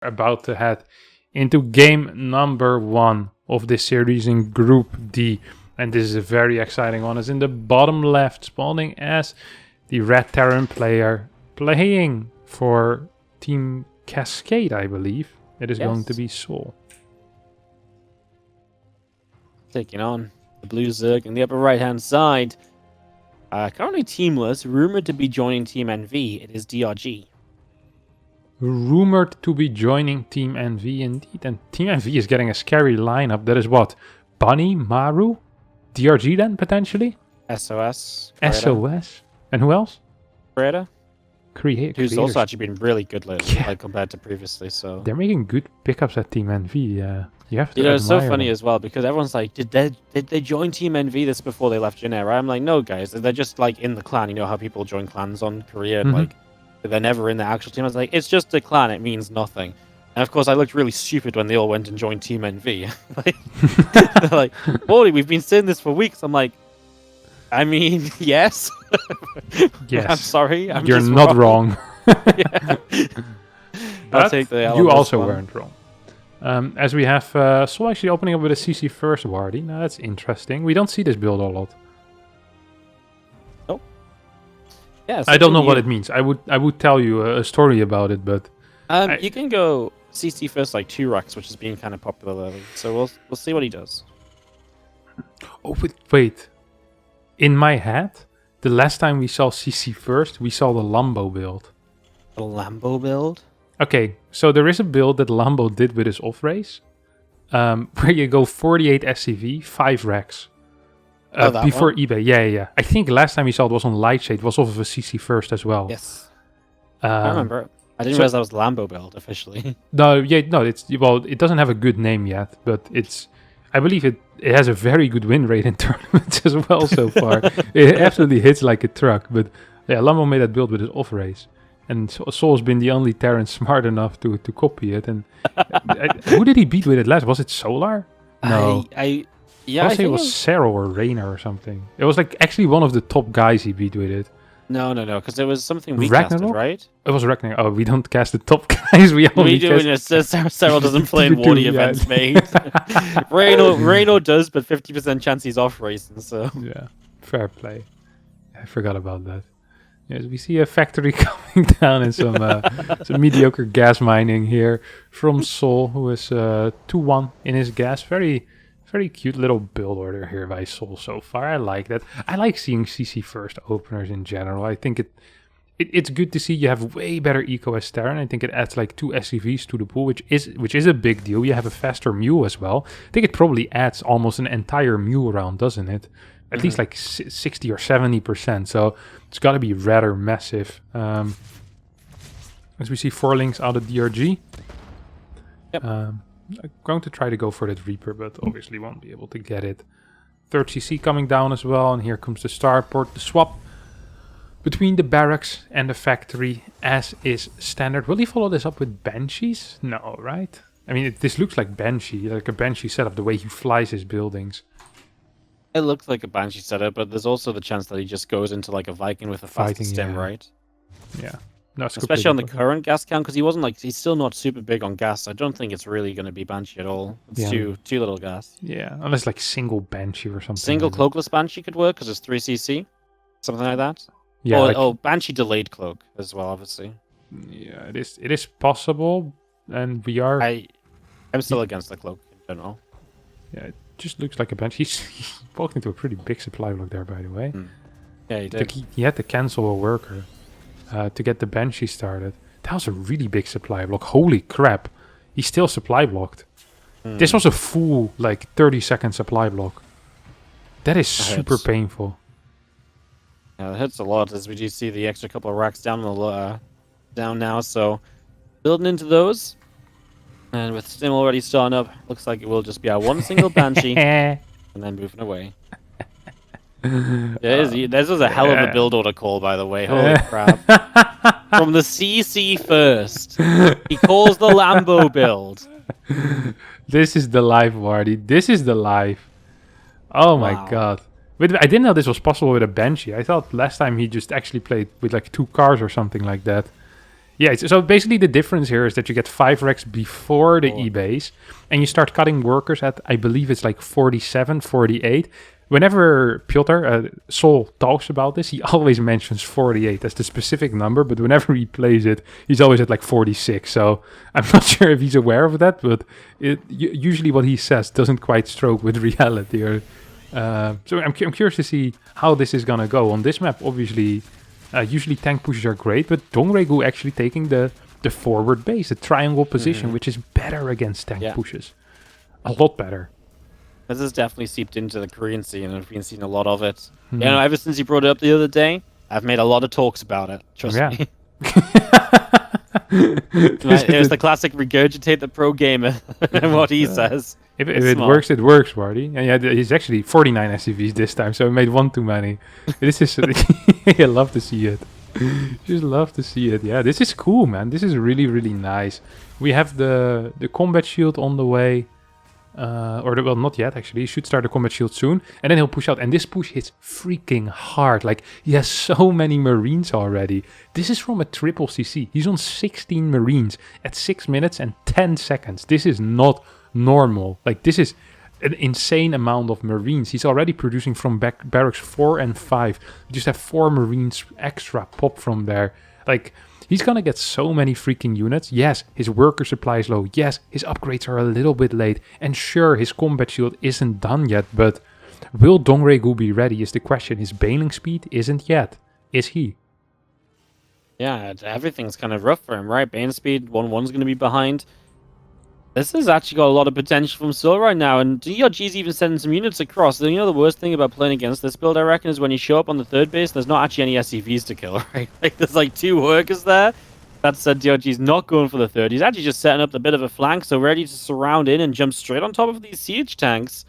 About to head into game number 1 of this series in Group D. And this is a very exciting one. It's in the bottom left, spawning as the Red Terran player playing for Team Cascade, I believe. It is going to be SouL. Taking on the Blue Zerg in the upper right-hand side. Currently teamless, rumored to be joining Team NV. It is DRG. Rumored to be joining Team NV indeed. And Team NV is getting a scary lineup. That is what? Bunny, Maru, DRG then potentially? SOS. SOS. And who else? Creator. Who's Creators. also actually been really good lately, like compared to previously. So they're making good pickups at Team NV. You have to. it's so funny them. as well because everyone's like, did they join Team NV this before they left Genera? I'm like, no, guys, they're just like in the clan. You know how people join clans on Korea, and like they're never in the actual team. I was like, it's just a clan. It means nothing. And of course, I looked really stupid when they all went and joined Team NV. They're like, holy, we've been saying this for weeks. I'm like, I mean, yes. Yes. I'm sorry. You're not wrong. Yeah. I'll take the L you on this also one. weren't wrong. As we have SouL actually opening up with a CC first Wardy. Now that's interesting. We don't see this build a lot. Oh. Yeah. I don't know what it means. I would tell you a story about it, but you can go CC first like 2 racks, which has been kind of popular lately. So we'll see what he does. oh wait. In my head, the last time we saw CC first, we saw the Lambo build. The Lambo build? Okay, so there is a build that Lambo did with his off race, where you go 48 SCV, 5 racks. Before one? eBay, yeah. I think last time we saw it was on Lightshade, was off of a CC first as well. Yes. I remember. I didn't realize that was Lambo build officially. No, it doesn't have a good name yet, but I believe it has a very good win rate in tournaments as well so far. It absolutely hits like a truck, but yeah, Lambo made that build with his off race. And SouL's been the only Terran smart enough to copy it. And who did he beat with it last? Was it Solar? No. I think it was Serral or Rainer or something. It was like actually one of the top guys he beat with it. No, because it was something we Ragnarok? casted, right? It was Ragnarok. Oh, we don't cast the top guys. We only do, and it says Cyril doesn't play in We do, Wardy yeah. events, mate. Reno does, but 50% chance he's off racing, so... Yeah, fair play. I forgot about that. Yes, we see a factory coming down and some mediocre gas mining here from SouL, who is 2-1 in his gas. Very, very cute little build order here by SouL so far. I like that. I like seeing CC first openers in general. I think it's good to see you have way better eco as Terran. I think it adds like 2 SCVs to the pool, which is a big deal. You have a faster mule as well. I think it probably adds almost an entire mule round, doesn't it? At least like 60 or 70%. So it's got to be rather massive. As we see 4 links out of DRG. Yep. I'm going to try to go for that Reaper, but obviously won't be able to get it. 3rd CC coming down as well. And here comes the starport. The swap between the barracks and the factory, as is standard. Will he follow this up with Banshees? No, right? I mean, this looks like Banshee, like a Banshee setup, the way he flies his buildings. It looks like a Banshee setup, but there's also the chance that he just goes into like a Viking with a faster stim, right? Yeah. No, it's especially on the current gas count, because he's still not super big on gas. I don't think it's really going to be Banshee at all. It's too little gas. Yeah, unless like single Banshee or something. Single cloakless Banshee could work, because it's 3cc. Something like that. Yeah. Banshee delayed cloak as well, obviously. Yeah, it is possible, and we are... I'm still against the cloak in general. Yeah, it just looks like a Banshee. He's walked into a pretty big supply block there, by the way. Yeah, he did. He had to cancel a worker to get the Banshee started. That was a really big supply block. Holy crap. He's still supply blocked. This was a full, like, 30-second supply block. That is super painful. Yeah, that hurts a lot, as we do see the extra couple of racks down now. So, building into those. And with Stim already starting up, looks like it will just be our one single Banshee. And then moving away. This was a hell of a build order call, by the way. Holy crap. From the CC first. He calls the Lambo build. This is the life, Wardy. This is the life. Oh my god. I didn't know this was possible with a Banshee. I thought last time he just actually played with like 2 cars or something like that. Yeah, so basically the difference here is that you get 5 racks before the Oh. E-base, and you start cutting workers at, I believe it's like 47, 48. Whenever Piotr, SouL, talks about this, he always mentions 48 as the specific number, but whenever he plays it, he's always at like 46. So I'm not sure if he's aware of that, but usually what he says doesn't quite stroke with reality. So I'm curious to see how this is going to go. On this map, obviously, usually tank pushes are great, but DongRaeGu actually taking the forward base, the triangle position, which is better against tank pushes. A lot better. This has definitely seeped into the Korean scene, and I've been seeing a lot of it. You know, ever since you brought it up the other day, I've made a lot of talks about it. Trust me. It was the classic regurgitate the pro gamer and what he says. If it works, it works, Marty. And yeah, he's actually 49 SCVs this time, so he made one too many. This is, I love to see it. Just love to see it. Yeah, this is cool, man. This is really, really nice. We have the combat shield on the way. Well, not yet, actually. He should start the combat shield soon. And then he'll push out. And this push hits freaking hard. Like, he has so many Marines already. This is from a triple CC. He's on 16 Marines at 6 minutes and 10 seconds. This is not normal. Like, this is an insane amount of Marines. He's already producing from barracks 4 and 5. We just have 4 Marines extra pop from there. Like, he's gonna get so many freaking units. Yes, his worker supply is low. Yes, his upgrades are a little bit late. And sure, his combat shield isn't done yet, but will DongRaeGu be ready is the question. His bailing speed isn't yet. Is he? Yeah, everything's kind of rough for him, right? Bane speed, 1-1's going to be behind. This has actually got a lot of potential from SouL right now, and DRG's even sending some units across. You know, the worst thing about playing against this build, I reckon, is when you show up on the third base, there's not actually any SCVs to kill, right? Like, there's like 2 workers there. That said, DRG's not going for the third. He's actually just setting up a bit of a flank, so ready to surround in and jump straight on top of these siege tanks.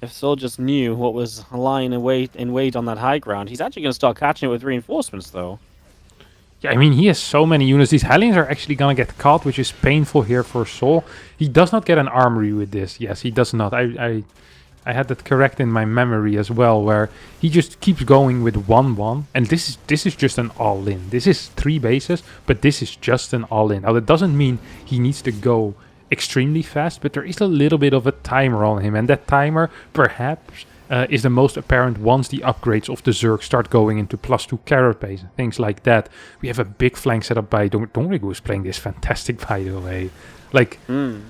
If SouL just knew what was lying in wait on that high ground, he's actually going to start catching it with reinforcements, though. Yeah, I mean, he has so many units. These Hellions are actually going to get caught, which is painful here for SouL. He does not get an armory with this. Yes, he does not. I had that correct in my memory as well, where he just keeps going with 1-1. And this is just an all-in. This is 3 bases, but this is just an all-in. Now, that doesn't mean he needs to go extremely fast, but there is a little bit of a timer on him. And that timer, perhaps, is the most apparent once the upgrades of the Zerg start going into +2 carapace and things like that. We have a big flank set up by DongRaeGu is playing this fantastic, by the way. Like,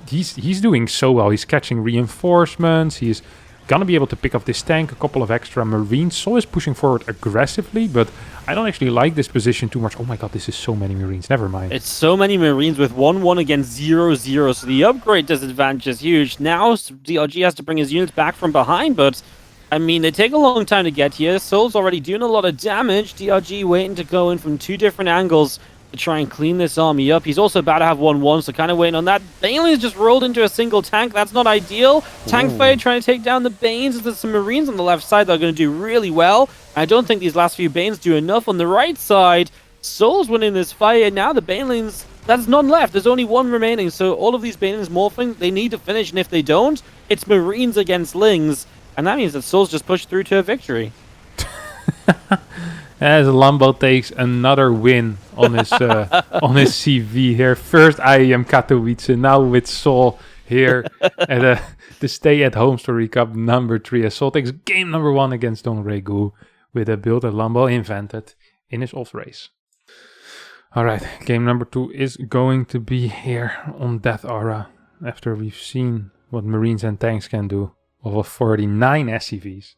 he's doing so well. He's catching reinforcements. He's gonna be able to pick up this tank, a couple of extra Marines. SouL is pushing forward aggressively, but I don't actually like this position too much. Oh my god, this is so many Marines. Never mind. It's so many Marines with 1-1 against 0-0, so the upgrade disadvantage is huge. Now, DRG has to bring his units back from behind, but I mean, they take a long time to get here. SouL's already doing a lot of damage. DRG waiting to go in from 2 different angles to try and clean this army up. He's also about to have 1-1, so kind of waiting on that. Bane's just rolled into a single tank. That's not ideal. Tank fire trying to take down the Banes. There's some Marines on the left side that are going to do really well. I don't think these last few Banes do enough on the right side. SouL's winning this fight, and now the Banelings, there's none left. There's only 1 remaining, so all of these Banelings morphing, they need to finish, and if they don't, it's Marines against Lings. And that means that SouL's just pushed through to a victory. As Lambo takes another win on his CV here. First IEM Katowice, now with SouL here at the stay-at-home story cup number 3. As SouL takes game number 1 against DongRaeGu with a build that Lambo invented in his off race. Alright, game number 2 is going to be here on Death Aura after we've seen what Marines and tanks can do. Over 49 SCVs.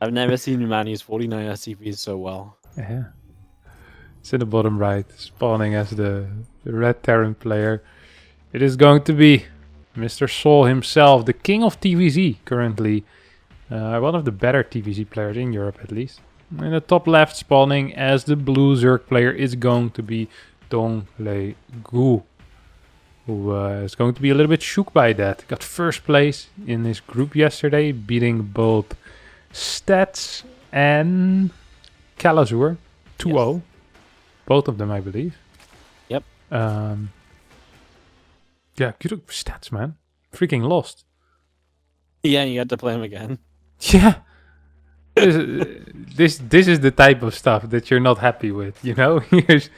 I've never seen a man use 49 SCVs so well. Yeah. It's in the bottom right, spawning as the red Terran player. It is going to be Mr. SouL himself, the king of TVZ currently. One of the better TVZ players in Europe at least. In the top left, spawning as the blue Zerg player is going to be DongRaeGu, who is going to be a little bit shook by that. Got first place in his group yesterday, beating both Stats and Kalazur 2-0. Yes. Both of them, I believe. Yep. Yeah, good Stats, man. Freaking lost. Yeah, you had to play him again. Yeah. this is the type of stuff that you're not happy with, you know. If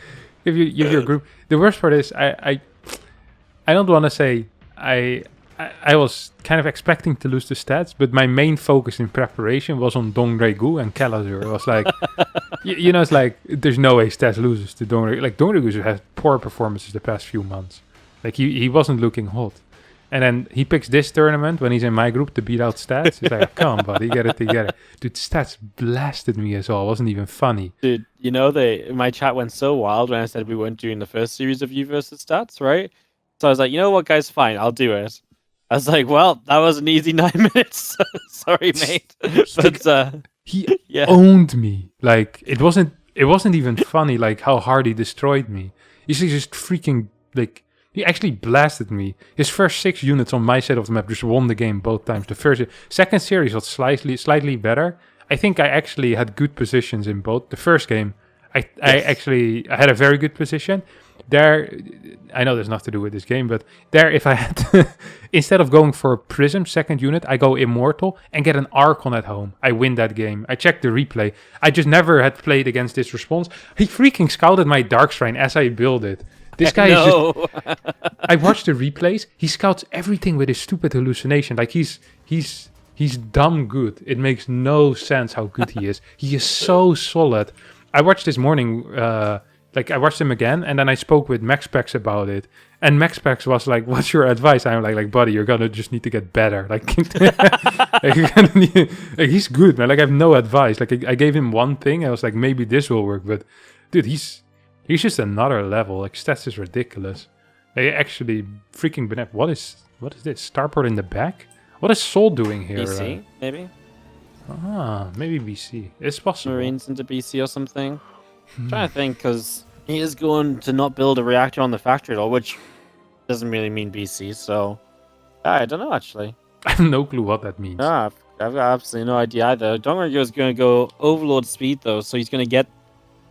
your group, the worst part is I don't want to say I was kind of expecting to lose the stats, but my main focus in preparation was on DongRaeGu and Kalazur. It was like, you know, it's like there's no way stats loses to DongRaeGu. Like DongRaeGu has poor performances the past few months. Like he wasn't looking hot. And then he picks this tournament when he's in my group to beat out stats. He's like, come on, buddy, get it together. Dude, stats blasted me as well. It wasn't even funny. Dude, you know, my chat went so wild when I said we weren't doing the first series of you versus stats, right? So I was like, you know what, guys, fine, I'll do it. I was like, well, that was an easy 9 minutes. Sorry, mate. But he owned me. Like it wasn't even funny. Like how hard he destroyed me. He's just freaking like. He actually blasted me. His first 6 units on my side of the map just won the game both times. The second series was slightly better. I think I actually had good positions in both. The first game, I had a very good position. There, I know there's nothing to do with this game, but there, if I had, instead of going for a Prism second unit, I go Immortal and get an Archon at home. I win that game. I checked the replay. I just never had played against this response. He freaking scouted my Dark Shrine as I build it. This guy is just... I watched the replays. He scouts everything with his stupid hallucination. Like, he's dumb good. It makes no sense how good he is. He is so solid. I watched this morning... I watched him again, and then I spoke with MaxPax about it. And MaxPax was like, what's your advice? I'm like, buddy, you're gonna just need to get better. Like, you're gonna need, like, he's good, man. Like, I have no advice. Like, I gave him one thing. I was like, maybe this will work. But, dude, he's just another level. Like, stats is ridiculous. They actually freaking beneath. What is this? Starport in the back? What is SouL doing here? BC, maybe? Maybe BC. It's possible. Marines into BC or something. I'm trying to think, because he is going to not build a reactor on the factory at all, which doesn't really mean BC, so... I don't know, actually. I have no clue what that means. I've got absolutely no idea either. DongRaeGu is going to go Overlord speed, though, so he's going to get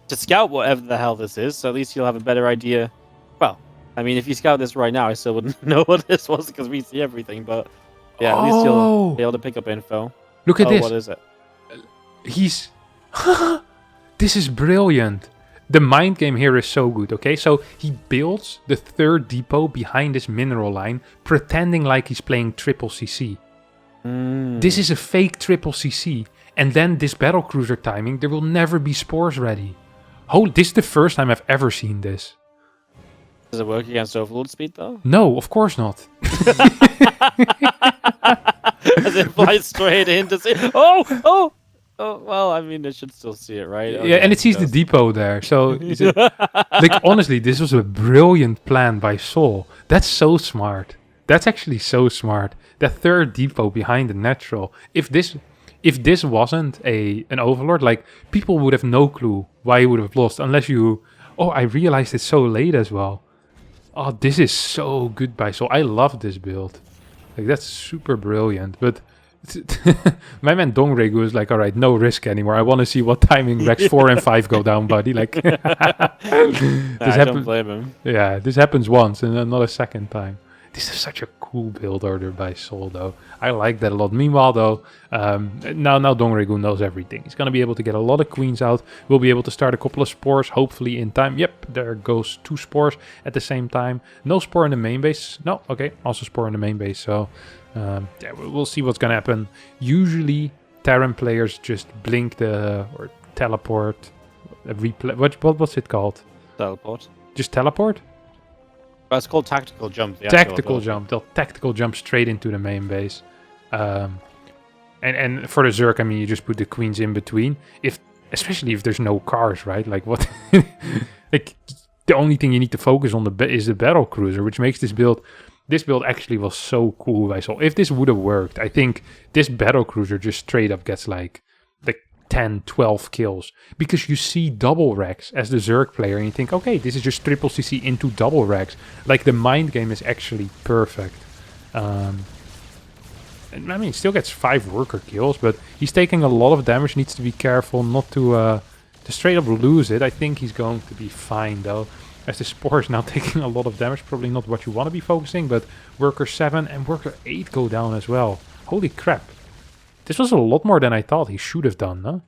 to scout whatever the hell this is, so at least he'll have a better idea. Well, I mean, if you scout this right now, I still wouldn't know what this was, because we see everything, but... Yeah, at least he'll be able to pick up info. Look at this. What is it? He's... This is brilliant. The mind game here is so good, okay? So he builds the third depot behind this mineral line, pretending like he's playing triple CC. This is a fake triple CC. And then this battlecruiser timing, there will never be spores ready. This is the first time I've ever seen this. Does it work against Overlord speed, though? No, of course not. As it flies straight in to see... Oh, well, I mean, it should still see it, right? Yeah, and it sees the depot there. So, like, honestly, this was a brilliant plan by SouL. That's so smart. That's actually so smart. That third depot behind the natural. If this wasn't an Overlord, like, people would have no clue why he would have lost. Unless you... Oh, I realized it so late as well. Oh, this is so good by SouL. I love this build. Like, that's super brilliant. But... my man DongRaeGu is like, all right, no risk anymore. I want to see what timing Rex 4 and 5 go down, buddy. Like, I don't blame him. Yeah, this happens once and not a second time. This is such a cool build order by SouL, though. I like that a lot. Meanwhile, though, now DongRaeGu knows everything. He's going to be able to get a lot of queens out. We'll be able to start a couple of spores, hopefully in time. Yep, there goes 2 spores at the same time. No spore in the main base. No, okay, also spore in the main base, so... yeah, we'll see what's gonna happen. Usually, Terran players just blink or teleport, replay. What's it called? Teleport. Just teleport? Well, it's called tactical jump. Tactical jump. They'll tactical jump straight into the main base. And for the Zerg, I mean, you just put the queens in between. Especially if there's no cars, right? Like what? Like the only thing you need to focus on is the battle cruiser, which makes this build. This build actually was so cool by SouL. If this would have worked, I think this battlecruiser just straight up gets like 10, 12 kills. Because you see double racks as the Zerg player and you think, okay, this is just triple CC into double racks. Like the mind game is actually perfect. And I mean, he still gets 5 worker kills, but he's taking a lot of damage. Needs to be careful not to straight up lose it. I think he's going to be fine though. As the Spore is now taking a lot of damage, probably not what you want to be focusing, but Worker 7 and Worker 8 go down as well. Holy crap. This was a lot more than I thought he should have done, no?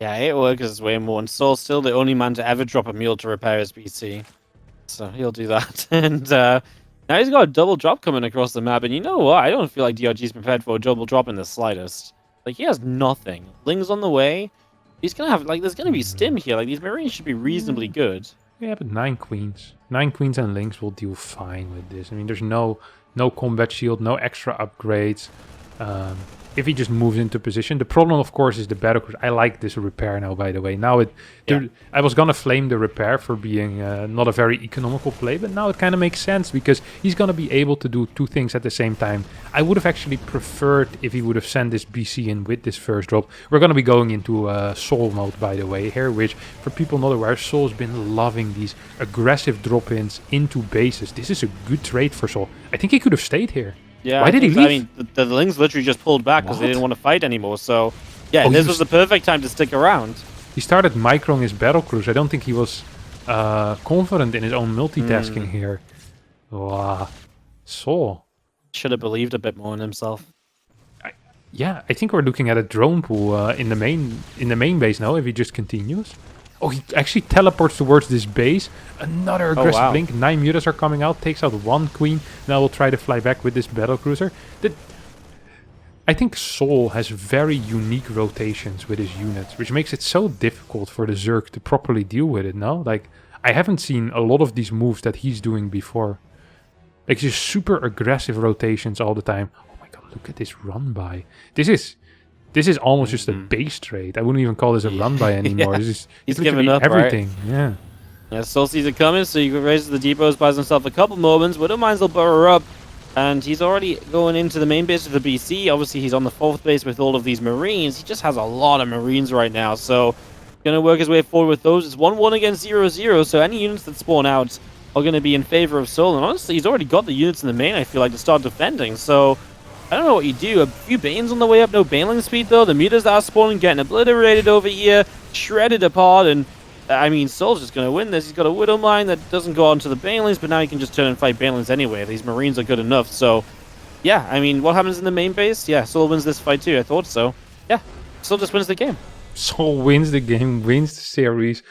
Yeah, it works way more. And SouL's still the only man to ever drop a mule to repair his BC. So he'll do that. And now he's got a double drop coming across the map. And you know what? I don't feel like DRG's prepared for a double drop in the slightest. Like, he has nothing. Ling's on the way. He's going to have, like, there's going to be stim here. Like, these Marines should be reasonably good. Yeah, but 9 queens. 9 queens and links will deal fine with this. I mean, there's no combat shield, no extra upgrades. If he just moves into position. The problem, of course, is the battlecruiser. I like this repair now, by the way. Now I was gonna flame the repair for being not a very economical play, but now it kind of makes sense because he's gonna be able to do 2 things at the same time. I would have actually preferred if he would have sent this BC in with this first drop. We're gonna be going into SouL mode, by the way, here, which for people not aware, SouL's been loving these aggressive drop-ins into bases. This is a good trade for SouL. I think he could have stayed here. Yeah, why did he leave? I mean, the Lings literally just pulled back because they didn't want to fight anymore. So, yeah, this was the perfect time to stick around. He started microing his battlecruiser. I don't think he was confident in his own multitasking here. Wow. SouL. Should have believed a bit more in himself. I think we're looking at a drone pool in the main base now. If he just continues. Oh, he actually teleports towards this base. Another aggressive link. 9 mutas are coming out. Takes out 1 queen. Now we'll try to fly back with this battlecruiser. I think SouL has very unique rotations with his units, which makes it so difficult for the Zerg to properly deal with it, no? Like, I haven't seen a lot of these moves that he's doing before. Like, just super aggressive rotations all the time. Oh my god, look at this run by. This is almost just a base trade. I wouldn't even call this a run by anymore. He's giving up everything. Right? Yeah, SouL sees it coming, so he raises the depots, buys himself a couple moments. Widowmines will burrow up, and he's already going into the main base of the BC. Obviously, he's on the 4th base with all of these Marines. He just has a lot of Marines right now, so going to work his way forward with those. It's 1-1 against 0-0, so any units that spawn out are going to be in favor of SouL. And honestly, he's already got the units in the main, I feel like, to start defending. So I don't know what you do. A few Banes on the way up, no Baneling speed though. The mutas that are spawning getting obliterated over here, shredded apart, and I mean, SouL's just going to win this. He's got a Widowmine that doesn't go on to the Banelings, but now he can just turn and fight Banelings anyway. These Marines are good enough, so yeah, I mean, what happens in the main base? Yeah, SouL wins this fight too, I thought so. Yeah, SouL just wins the game. SouL wins the game, wins the series.